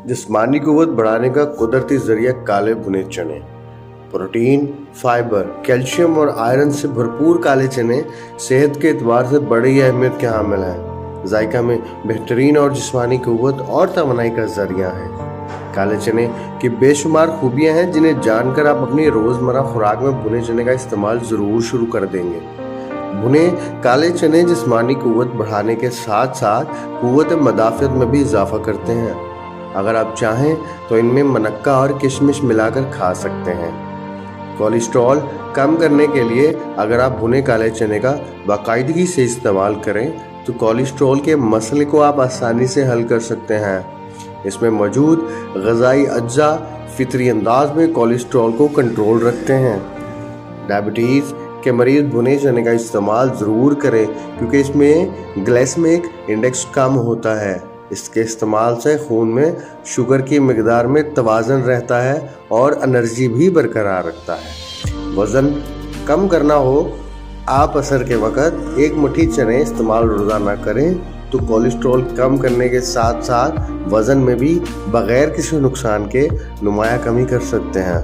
जिस्मानी कुव्वत बढ़ाने का कुदरती जरिया काले भुने चने। प्रोटीन, फाइबर, कैल्शियम और आयरन से भरपूर काले चने सेहत के एतबार से बड़ी अहमियत के हामिल हैं। जायका में बेहतरीन और जिस्मानी कुव्वत और तवानाई का जरिया है। काले चने की बेशुमार खूबियां हैं जिन्हें जानकर आप अपनी रोज़मर्रा खुराक में भुने चने का इस्तेमाल ज़रूर शुरू कर देंगे। भुने काले चने जिस्मानी कुव्वत बढ़ाने के साथ साथ कुव्वत मदाफ़ियत में भी इजाफा करते हैं। अगर आप चाहें तो इनमें मनक्का और किशमिश मिलाकर खा सकते हैं। कोलेस्ट्रॉल कम करने के लिए अगर आप भुने काले चने का बाकायदगी से इस्तेमाल करें तो कोलेस्ट्रॉल के मसले को आप आसानी से हल कर सकते हैं। इसमें मौजूद ग़िज़ाई अज्जा फितरी अंदाज में कोलेस्ट्रॉल को कंट्रोल रखते हैं। डायबिटीज़ के मरीज़ भुने चने का इस्तेमाल ज़रूर करें क्योंकि इसमें ग्लाइसेमिक इंडेक्स कम होता है। इसके इस्तेमाल से खून में शुगर की मिकदार में तवाज़न रहता है और एनर्जी भी बरकरार रखता है। वज़न कम करना हो, आप असर के वक़्त एक मुट्ठी चने इस्तेमाल रोज़ाना करें तो कोलेस्ट्रॉल कम करने के साथ साथ वज़न में भी बग़ैर किसी नुकसान के नुमाया कमी कर सकते हैं।